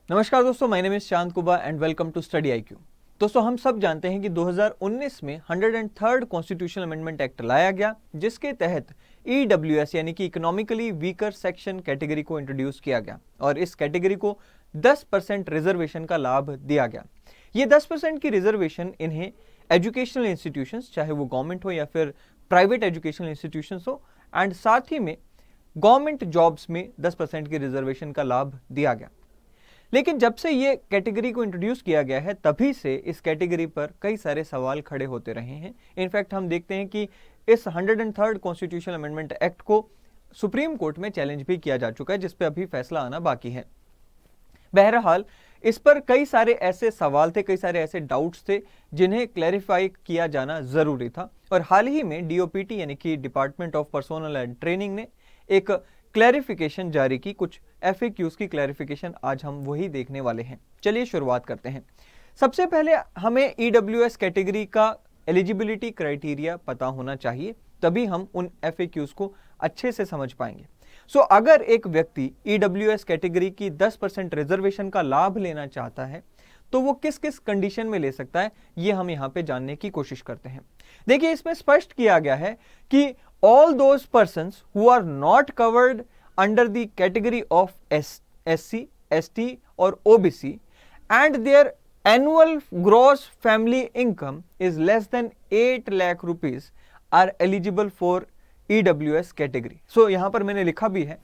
नमस्कार दोस्तों, my name is Shant Kuba and welcome to Study IQ. दोस्तों, हम सब जानते हैं कि 2019 में 103rd कॉन्स्टिट्यूशनल अमेंडमेंट एक्ट लाया गया, जिसके तहत ईडब्ल्यूएस यानी कि इकोनॉमिकली वीकर सेक्शन कैटेगरी को इंट्रोड्यूस किया गया और इस कैटेगरी को 10% रिजर्वेशन का लाभ दिया गया। ये 10% की रिजर्वेशन इन्हें एजुकेशनल इंस्टीट्यूशंस, चाहे वो गवर्नमेंट हो या फिर प्राइवेट एजुकेशनल इंस्टीट्यूशंस हो, एंड साथ ही में गवर्नमेंट जॉब्स में 10% की रिजर्वेशन का लाभ दिया गया। लेकिन जब से ये कैटेगरी को इंट्रोड्यूस किया गया है, तभी से इस कैटेगरी पर कई सारे सवाल खड़े होते रहे हैं। इनफैक्ट हम देखते हैं कि इस 103rd कॉन्स्टिट्यूशनल अमेंडमेंट एक्ट को सुप्रीम कोर्ट में चैलेंज भी किया जा चुका है, जिस पे अभी फैसला आना बाकी है। बहरहाल, इस पर कई सारे ऐसे सवाल थे, कई सारे ऐसे डाउट्स थे जिन्हें क्लैरिफाई किया जाना जरूरी था। और हाल ही में डीओपीटी यानी कि department of personnel and training ने एक क्लैरिफिकेशन जारी की। कुछ एफएक्यूज की क्लैरिफिकेशन आज हम वही देखने वाले हैं। चलिए शुरुआत करते हैं। सबसे पहले हमें ईडब्ल्यूएस कैटेगरी का एलिजिबिलिटी क्राइटेरिया पता होना चाहिए, तभी हम उन एफएक्यूज को अच्छे से समझ पाएंगे। अगर एक व्यक्ति ईडब्ल्यूएस कैटेगरी की 10% रिजर्वेशन का लाभ लेना चाहता है तो वो किस किस कंडीशन में ले सकता है, ये हम यहाँ पे जानने की कोशिश करते हैं। देखिए, इसमें स्पष्ट किया गया है कि all those persons who are not covered under the category of SC, ST or OBC and their annual gross family income is less than 8 lakh rupees are eligible for EWS category. So यहाँ पर मैंने लिखा भी है,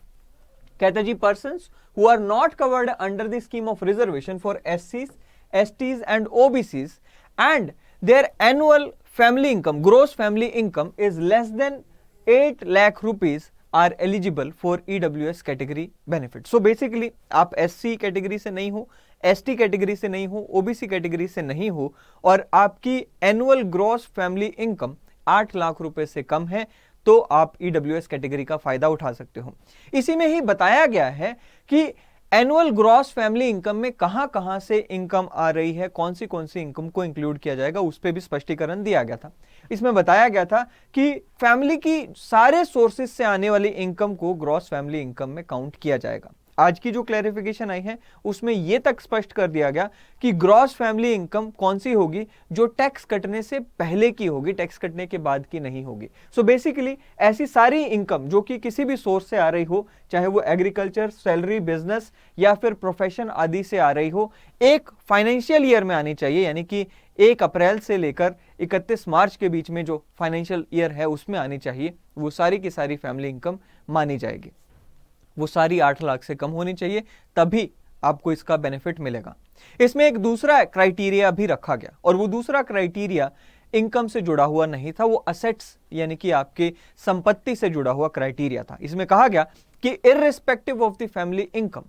कहता जी persons who are not covered under the scheme of reservation for SCs, STs and OBCs and their annual family income, gross family income is less than 8 lakh rupees are eligible for EWS category benefit. So basically आप SC category से नहीं हो, ST category से नहीं हो, OBC category से नहीं हो और आपकी annual gross family income 8 lakh रुपए से कम है, तो आप EWS कैटेगरी का फायदा उठा सकते हो। इसी में ही बताया गया है कि एनुअल ग्रॉस फैमिली इनकम में कहां से इनकम आ रही है, कौन सी इनकम को इंक्लूड किया जाएगा, उस पर भी स्पष्टीकरण दिया गया था। इसमें बताया गया था कि फैमिली की सारे सोर्सेज से आने वाली इनकम को ग्रॉस फैमिली इनकम में काउंट किया जाएगा। आज की जो क्लैरिफिकेशन आई है उसमें यह तक स्पष्ट कर दिया गया कि ग्रॉस फैमिली इनकम कौन सी होगी, जो टैक्स कटने से पहले की होगी, टैक्स कटने के बाद की नहीं होगी। बेसिकली ऐसी सारी इनकम जो कि किसी भी सोर्स से आ रही हो, चाहे वो एग्रीकल्चर, सैलरी, बिजनेस या फिर प्रोफेशन आदि से आ रही हो, एक फाइनेंशियल ईयर में आनी चाहिए, यानी कि 1 अप्रैल से लेकर 31 मार्च के बीच में जो फाइनेंशियल ईयर है उसमें आनी चाहिए। वो सारी की सारी फैमिली इनकम मानी जाएगी। वो सारी 8 लाख से कम होनी चाहिए, तभी आपको इसका बेनिफिट मिलेगा। इसमें एक दूसरा क्राइटेरिया भी रखा गया और वो दूसरा क्राइटेरिया इनकम से जुड़ा हुआ नहीं था, वो असेट्स यानी कि आपके संपत्ति से जुड़ा हुआ क्राइटेरिया था। इसमें कहा गया कि irrespective of the family income,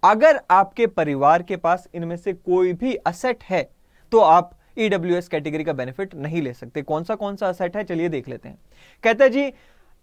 अगर आपके परिवार के पास इनमें से कोई भी असेट है तो आप ईडब्ल्यूएस कैटेगरी का बेनिफिट नहीं ले सकते। कौन सा असेट है, चलिए देख लेते हैं। कहता है जी,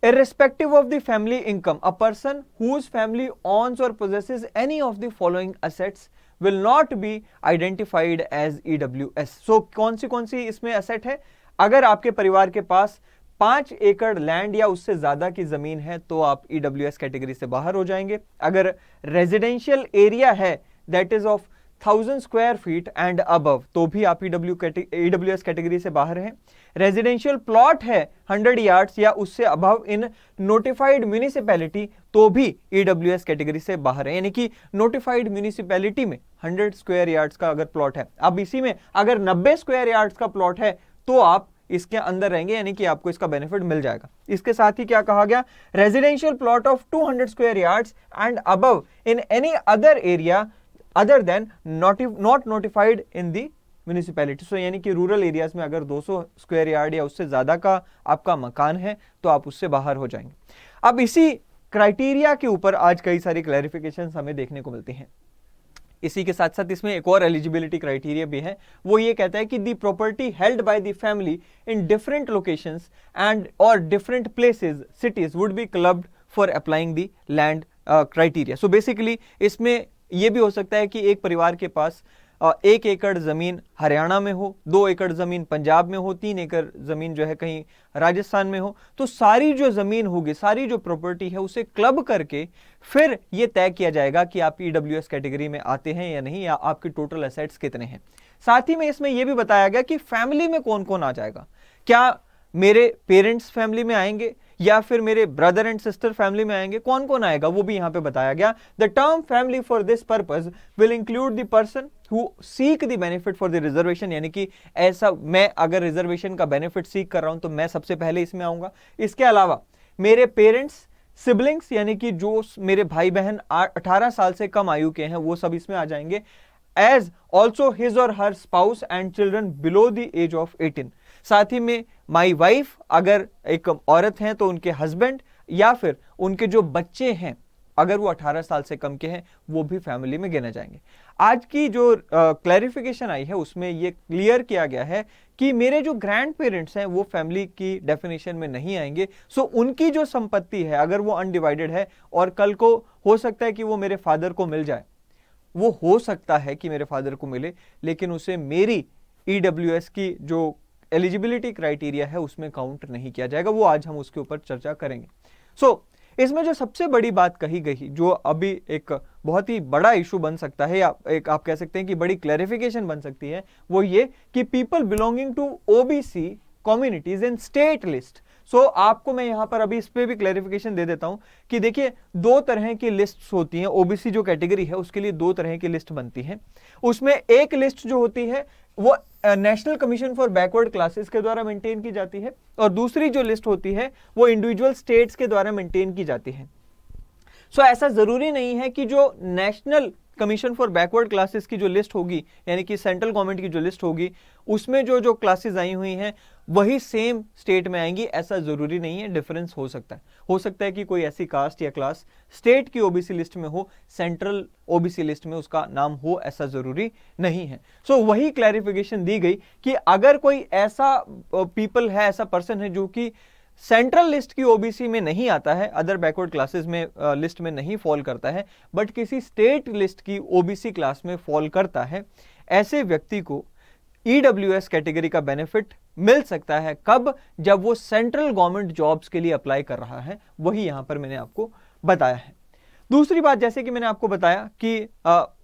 irrespective of the family income, a person whose family owns or possesses any of the following assets will not be identified as EWS. कौन सी इसमें असेट है? अगर आपके परिवार के पास 5 एकड़ लैंड या उससे ज्यादा की जमीन है तो आप EWS कैटेगरी से बाहर हो जाएंगे। अगर रेजिडेंशियल एरिया है that is of 1000 square feet and above, तो भी आप EWS कैटेगरी से बाहर हैं। रेजिडेंशियल प्लॉट है 100 यार्ड्स या उससे अबव इन नोटिफाइड म्यूनिसिपैलिटी, तो भी EWS कैटेगरी से बाहर है। यानी कि नोटिफाइड म्यूनिसिपैलिटी में 100 स्क्वायर यार्ड्स का अगर प्लॉट है, अब इसी में अगर 90 स्क्वायर यार्ड्स का प्लॉट है तो आप इसके अंदर रहेंगे, यानी कि आपको इसका बेनिफिट मिल जाएगा। इसके साथ ही क्या कहा गया, residential plot of 200 square yards and above in any other area other than not notified in the municipality. यानी कि रूरल एरियाज में अगर 200 स्क्वायर यार्ड या उससे ज्यादा का आपका मकान है तो आप उससे बाहर हो जाएंगे। अब इसी क्राइटेरिया के ऊपर आज कई सारी क्लैरिफिकेशंस हमें देखने को मिलती हैं। इसी के साथ साथ इसमें एक और एलिजिबिलिटी क्राइटेरिया भी है, वो ये कहता है कि the property held by the family in different locations and और different places cities would be clubbed for applying the land criteria. Basically इसमें यह भी हो सकता है कि एक परिवार के पास 1 एकड़ जमीन हरियाणा में हो, 2 एकड़ जमीन पंजाब में हो, 3 एकड़ जमीन जो है कहीं राजस्थान में हो, तो सारी जो जमीन होगी, सारी जो प्रॉपर्टी है उसे क्लब करके फिर यह तय किया जाएगा कि आप ईडब्ल्यूएस कैटेगरी में आते हैं या नहीं, या आपके टोटल एसेट्स कितने हैं। साथ ही में इसमें यह भी बताया गया कि फैमिली में कौन कौन आ जाएगा, क्या मेरे पेरेंट्स फैमिली में आएंगे या फिर मेरे ब्रदर एंड सिस्टर फैमिली में आएंगे, कौन कौन आएगा वो भी यहां पे बताया गया। The term family for this purpose will include the person who seek the benefit for the reservation, यानी कि ऐसा मैं अगर रिजर्वेशन का बेनिफिट सीक कर रहा हूं तो मैं सबसे पहले इसमें आऊंगा। इसके अलावा मेरे पेरेंट्स, सिबलिंग्स यानी कि जो मेरे भाई बहन 18 साल से कम आयु के हैं वो सब इसमें आ जाएंगे, एज ऑल्सो हिज और her spouse and children below the age of 18। साथ ही में माई वाइफ, अगर एक औरत हैं तो उनके हस्बैंड या फिर उनके जो बच्चे हैं अगर वो 18 साल से कम के हैं वो भी फैमिली में गिने जाएंगे। आज की जो क्लैरिफिकेशन आई है उसमें ये क्लियर किया गया है कि मेरे जो ग्रैंड पेरेंट्स हैं वो फैमिली की डेफिनेशन में नहीं आएंगे। सो उनकी जो संपत्ति है अगर वो अनडिवाइडेड है और कल को हो सकता है कि वो मेरे फादर को मिल जाए, वो हो सकता है कि मेरे फादर को मिले, लेकिन उसे मेरी ईडब्ल्यूएस की जो एलिजिबिलिटी क्राइटेरिया है उसमें काउंट नहीं किया जाएगा। वो आज हम उसके ऊपर चर्चा करेंगे। सो इसमें जो सबसे बड़ी बात कही गई, जो अभी एक बहुत ही बड़ा इशू बन सकता है या एक आप कह सकते हैं कि बड़ी क्लैरिफिकेशन बन सकती है, वो ये कि people belonging to OBC communities in state list. So आपको मैं यहां पर अभी इस पे भी क्लैरिफिकेशन दे देता हूं कि देखिए 2 तरह की लिस्ट्स होती हैं। ओबीसी जो कैटेगरी है उसके लिए 2 तरह की लिस्ट बनती है। उसमें एक लिस्ट जो होती है वो national commission for backward classes के द्वारा मेंटेन की जाती है और दूसरी जो लिस्ट होती है वो इंडिविजुअल स्टेट्स के द्वारा मेंटेन की जाती है। सो ऐसा जरूरी नहीं है कि जो national commission for backward classes की जो लिस्ट होगी, यानी कि सेंट्रल गवर्नमेंट की जो लिस्ट होगी, उसमें जो जो क्लासेस आई हुई हैं वही सेम स्टेट में आएंगी, ऐसा जरूरी नहीं है। डिफरेंस हो सकता है। हो सकता है कि कोई ऐसी कास्ट या क्लास स्टेट की ओबीसी लिस्ट में हो, सेंट्रल ओबीसी लिस्ट में उसका नाम हो, ऐसा जरूरी नहीं है। सो वही क्लैरिफिकेशन दी गई कि अगर कोई ऐसा पीपल है, ऐसा पर्सन है जो कि सेंट्रल लिस्ट की ओबीसी में नहीं आता है, अदर बैकवर्ड क्लासेस में लिस्ट में नहीं फॉल करता है, बट किसी स्टेट लिस्ट की ओबीसी क्लास में फॉल करता है, ऐसे व्यक्ति को ईडब्ल्यूएस कैटेगरी का बेनिफिट मिल सकता है। कब? जब वो सेंट्रल गवर्नमेंट जॉब्स के लिए अप्लाई कर रहा है। वही यहां पर मैंने आपको बताया है। दूसरी बात, जैसे कि मैंने आपको बताया कि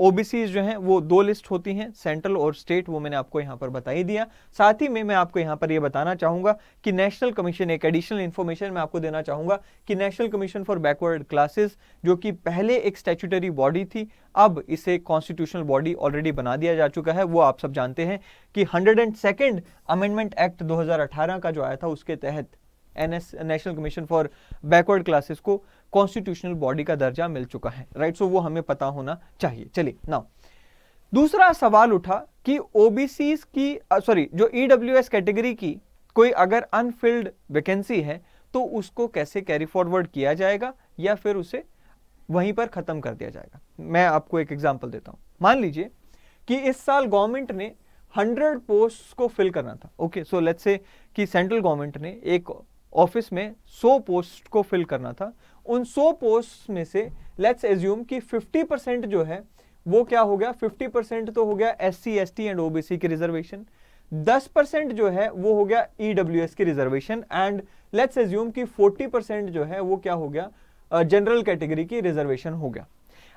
ओबीसी जो हैं वो 2 लिस्ट होती हैं, सेंट्रल और स्टेट, वो मैंने आपको यहां पर बता ही दिया। साथ ही में मैं आपको यहां पर यह बताना चाहूंगा कि नेशनल कमीशन, एक एडिशनल इंफॉर्मेशन मैं आपको देना चाहूंगा कि national commission for backward classes जो कि पहले एक स्टैट्यूटरी बॉडी थी, अब इसे कॉन्स्टिट्यूशनल बॉडी ऑलरेडी बना दिया जा चुका है। वो आप सब जानते हैं कि 102nd अमेंडमेंट एक्ट 2018 का जो आया था उसके तहत national commission for backward classes को कॉन्स्टिट्यूशनल बॉडी का दर्जा मिल चुका है, राइट। सो वो हमें पता होना चाहिए। चलिए नाउ दूसरा सवाल उठा कि ओबीसी की जो ईडब्ल्यूएस कैटेगरी की कोई अगर अनफिल्ड वैकेंसी है तो उसको कैसे कैरी फॉरवर्ड किया जाएगा या फिर उसे वहीं पर खत्म कर दिया जाएगा। मैं आपको एक एग्जांपल देता हूं। मान लीजिए कि इस साल गवर्नमेंट ने 100 पोस्ट को फिल करना था। ओके, सो लेट्स से कि सेंट्रल गवर्नमेंट ने एक ऑफिस में 100 पोस्ट को फिल करना था। उन 100 पोस्ट में से लेट्स एज्यूम कि 50% जो है वो क्या हो गया, 50% तो हो गया एससी, एसटी एंड ओबीसी की रिजर्वेशन, 10% जो है वो हो गया ईडब्ल्यूएस की रिजर्वेशन, एंड लेट्स एज्यूम कि 40% जो है वो क्या हो गया, जनरल कैटेगरी की रिजर्वेशन हो गया।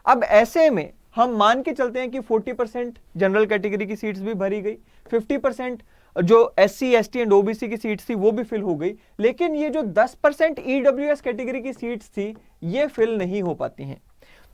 अब ऐसे में हम मान के चलते हैं कि 40% जनरल कैटेगरी की सीट्स भी भरी गई, 50% जो एससी, एसटी एंड ओबीसी की सीट्स थी वो भी फिल हो गई, लेकिन ये जो 10% ईडब्ल्यूएस कैटेगरी की सीट्स थी ये फिल नहीं हो पाती हैं।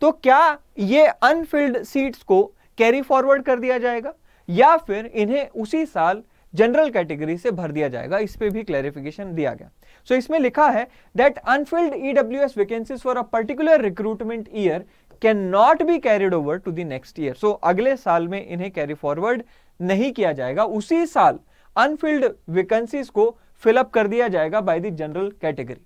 तो क्या ये अनफिल्ड सीट्स को कैरी फॉरवर्ड कर दिया जाएगा या फिर इन्हें उसी साल जनरल कैटेगरी से भर दिया जाएगा? इस पे भी क्लैरिफिकेशन दिया गया। सो इसमें लिखा है that unfilled EWS vacancies for a particular recruitment year can not be carried over to the next year. So अगले साल में इन्हें कैरी फॉरवर्ड नहीं किया जाएगा, उसी साल अनफिल्ड वैकेंसीज को फिलअप कर दिया जाएगा बाय द जनरल कैटेगरी।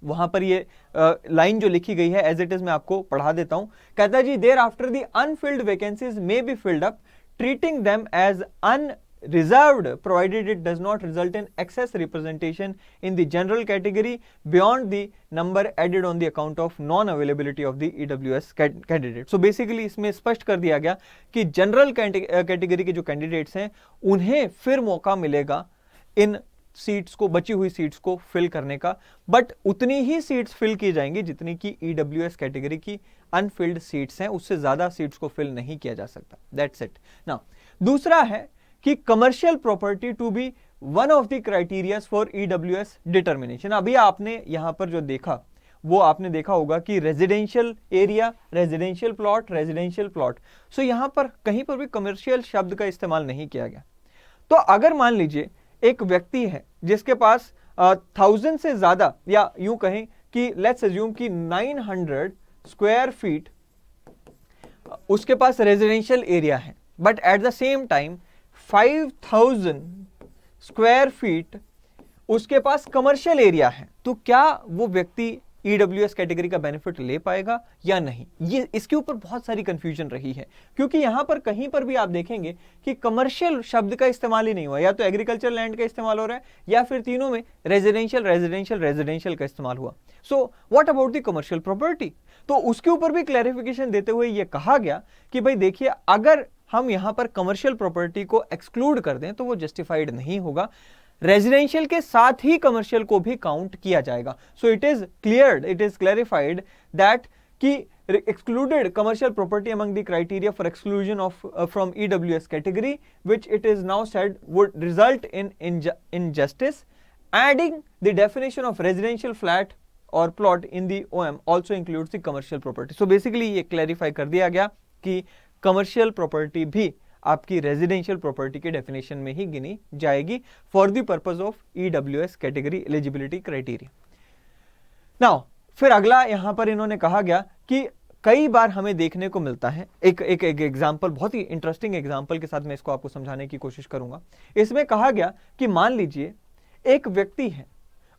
वहां पर ये लाइन जो लिखी गई है एज इट इज मैं आपको पढ़ा देता हूं। कहता है जी, thereafter the unfilled vacancies may be filled up treating them as reserved provided it does not result in excess representation in the general category beyond the number added on the account of non availability of the EWS candidate. So basically इसमें स्पष्ट कर दिया गया कि general category के जो candidates हैं उन्हें फिर मौका मिलेगा इन सीट्स को, बची हुई सीट्स को फिल करने का, बट उतनी ही सीट्स फिल की जाएंगी जितनी की ईडब्ल्यूएस कैटेगरी की अनफिल्ड सीट्स हैं, उससे ज्यादा सीट्स को फिल नहीं किया जा सकता. That's it. नाउ दूसरा है कि commercial property to be one of the criterias for EWS determination. अभी आपने यहां पर जो देखा वो आपने देखा होगा कि residential area, residential plot, residential plot. So यहां पर कहीं पर भी कमर्शियल शब्द का इस्तेमाल नहीं किया गया. तो अगर मान लीजिए एक व्यक्ति है जिसके पास 1000 से ज्यादा, या यूं कहें कि लेट्स अज्यूम कि 900 स्क्वायर फीट उसके पास रेजिडेंशियल एरिया है, but at the same time 5000 square feet उसके पास कमर्शियल एरिया है, तो क्या वो व्यक्ति ईडब्ल्यूएस कैटेगरी का बेनिफिट ले पाएगा या नहीं? ये इसके ऊपर बहुत सारी कंफ्यूजन रही है, क्योंकि यहां पर कहीं पर भी आप देखेंगे कि कमर्शियल शब्द का इस्तेमाल ही नहीं हुआ, या तो एग्रीकल्चर लैंड का इस्तेमाल हो रहा है या फिर तीनों में रेजिडेंशियल रेजिडेंशियल रेजिडेंशियल का इस्तेमाल हुआ. So what about the commercial property? तो उसके ऊपर भी क्लैरिफिकेशन देते हुए यह कहा गया कि भाई देखिए, अगर हम यहां पर कमर्शियल प्रॉपर्टी को एक्सक्लूड कर दें तो वो जस्टिफाइड नहीं होगा, रेजिडेंशियल के साथ ही कमर्शियल को भी काउंट किया जाएगा. So it is cleared, it is clarified that कि excluded commercial property among the criteria for exclusion of from EWS category, which it is now said would result in injustice. Adding the definition of residential flat or plot in the OM also includes the commercial property. So basically ये clarify कर दिया गया कि commercial property भी आपकी residential property के definition में ही गिनी जाएगी for the purpose of EWS category eligibility criteria. Now फिर अगला यहां पर इन्होंने कहा गया कि कई बार हमें देखने को मिलता है, एक एग्जांपल, बहुत ही इंटरेस्टिंग एग्जांपल के साथ मैं इसको आपको समझाने की कोशिश करूंगा. इसमें कहा गया कि मान लीजिए एक व्यक्ति है,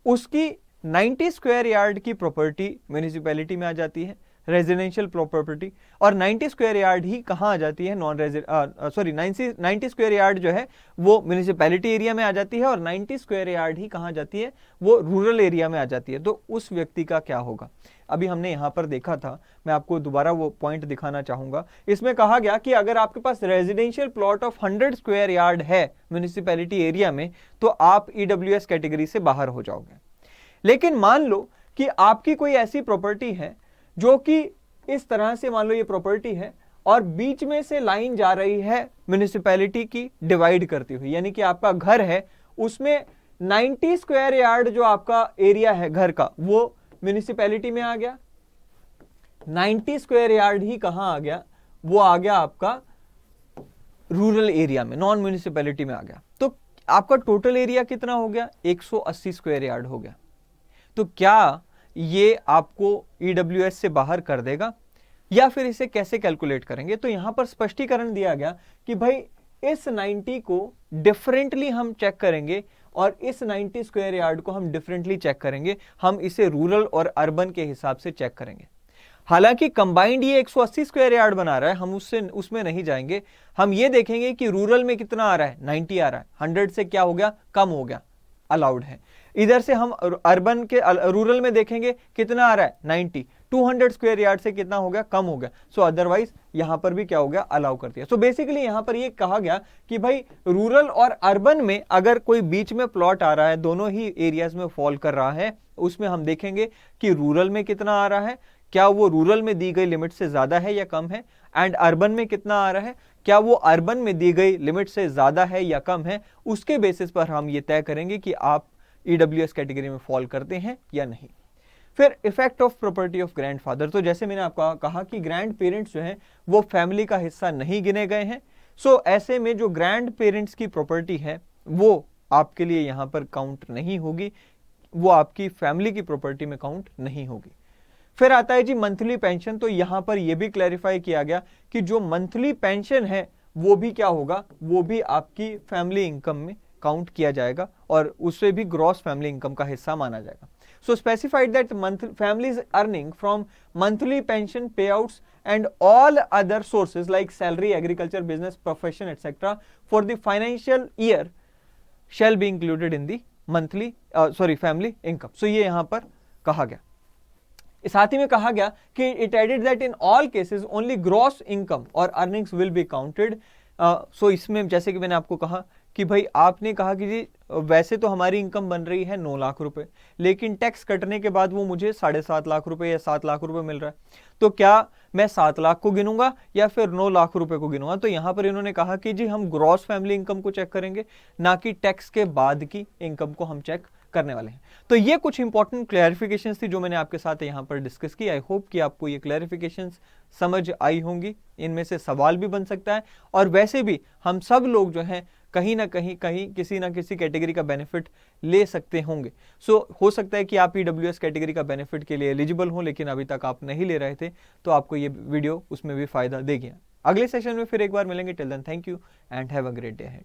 उसकी 90 स्क्वायर यार्ड की प्रॉपर्टी म्युनिसिपैलिटी में आ जाती है, रेजिडेंशियल प्रॉपर्टी, और 90 स्क्वायर यार्ड ही कहां आ जाती है, 90 स्क्वायर यार्ड जो है वो म्युनिसिपैलिटी एरिया में आ जाती है, और 90 स्क्वायर यार्ड ही कहां जाती है, वो रूरल एरिया में आ जाती है. तो उस व्यक्ति का क्या होगा? अभी हमने यहां पर देखा था, मैं आपको दोबारा वो पॉइंट दिखाना चाहूंगा. इसमें कहा गया कि अगर आपके पास residential plot of 100 square yard है म्युनिसिपैलिटी एरिया में, तो आप ईडब्ल्यूएस कैटेगरी से बाहर हो जाओगे. लेकिन मान लो कि आपकी कोई ऐसी प्रॉपर्टी है जो कि इस तरह से, मान लो ये प्रॉपर्टी है और बीच में से लाइन जा रही है म्युनिसिपैलिटी की डिवाइड करती हुई, यानी कि आपका घर है, उसमें 90 स्क्वायर यार्ड जो आपका एरिया है घर का, वो म्युनिसिपैलिटी में आ गया. 90 स्क्वायर यार्ड ही कहां आ गया? वो आ गया आपका रूरल एरिया में, नॉन म्युनिसिपैलिटी में आ गया. तो आपका टोटल एरिया कितना हो गया? 180 स्क्वायर यार्ड हो गया. तो क्या ये आपको ईडब्ल्यूएस से बाहर कर देगा, या फिर इसे कैसे कैलकुलेट करेंगे? तो यहां पर स्पष्टीकरण दिया गया कि भाई इस 90 को डिफरेंटली हम चेक करेंगे और इस 90 स्क्वायर यार्ड को हम डिफरेंटली चेक करेंगे. हम इसे रूरल और अर्बन के हिसाब से चेक करेंगे. हालांकि कंबाइंड ये 180 स्क्वायर यार्ड बना रहा है, हम उसमें नहीं जाएंगे. हम ये देखेंगे कि रूरल में कितना आ रहा है, 90 आ रहा है. 100 से क्या हो गया? कम हो गया, अलाउड है. इधर से हम अर्बन के रूरल में देखेंगे कितना आ रहा है, 90. 200 स्क्वायर यार्ड से कितना हो गया? कम हो गया. सो अदरवाइज यहां पर भी क्या हो गया? अलाउ कर दिया. सो बेसिकली यहां पर ये कहा गया कि भाई रूरल और अर्बन में अगर कोई बीच में प्लॉट आ रहा है, दोनों ही एरियाज में फॉल कर रहा है, उसमें हम देखेंगे कि रूरल में कितना आ रहा है, क्या वो रूरल में दी गई लिमिट से ज्यादा है या कम है, एंड अर्बन में कितना आ रहा है, क्या वो अर्बन में दी गई लिमिट से ज्यादा है या कम है. उसके बेसिस पर हम ये तय करेंगे कि आप ईडब्ल्यूएस कैटेगरी में फॉल करते हैं या नहीं. फिर effect of property of grandfather. तो जैसे मैंने आपको कहा कि ग्रैंड पेरेंट्स जो हैं वो फैमिली का हिस्सा नहीं गिने गए हैं. सो ऐसे में जो ग्रैंड पेरेंट्स की प्रॉपर्टी है वो आपके लिए यहां पर काउंट नहीं होगी, वो आपकी फैमिली की प्रॉपर्टी में काउंट नहीं होगी. फिर आता है जी मंथली पेंशन. तो यहां पर यह भी क्लैरिफाई किया गया कि जो मंथली पेंशन है वो भी क्या होगा, वो भी आपकी फैमिली इनकम में काउंट किया जाएगा और उससे भी ग्रॉस फैमिली इनकम का हिस्सा माना जाएगा. So specified that families earning from monthly pension payouts and all other sources like salary, agriculture, business, profession, etc. for the financial year shall be included in the monthly family income. So ये यहाँ पर कहा गया। साथ ही में कहा गया कि it added that in all cases only gross income और earnings will be counted. So इसमें जैसे कि मैंने आपको कहा कि भाई आपने कहा कि जी वैसे तो हमारी इनकम बन रही है 9 लाख रुपए, लेकिन टैक्स कटने के बाद वो मुझे 7.5 लाख रुपए या 7 लाख रुपए मिल रहा है, तो क्या मैं 7 लाख को गिनूंगा या फिर 9 लाख रुपए को गिनूंगा? तो यहां पर इन्होंने कहा कि जी हम ग्रॉस फैमिली इनकम को चेक करेंगे, ना कि टैक्स के बाद की इनकम को हम चेक करने वाले हैं। तो ये कुछ इंपॉर्टेंट क्लैरिफिकेशंस थी जो मैंने आपके साथ यहां पर डिस्कस की। आई होप कि आपको ये क्लैरिफिकेशंस समझ आई होंगी, इनमें से सवाल भी बन सकता है, और वैसे भी हम सब लोग जो हैं कहीं ना कहीं किसी ना किसी कैटेगरी का बेनिफिट ले सकते होंगे। सो हो सकता है कि आप ईडब्ल्यूएस कैटेगरी का बेनिफिट के लिए एलिजिबल हो, लेकिन अभी तक आप नहीं ले रहे थे, तो आपको ये वीडियो उसमें भी फायदा देगी। अगले सेशन में फिर एक बार मिलेंगे। Till then thank you and have a great day ahead.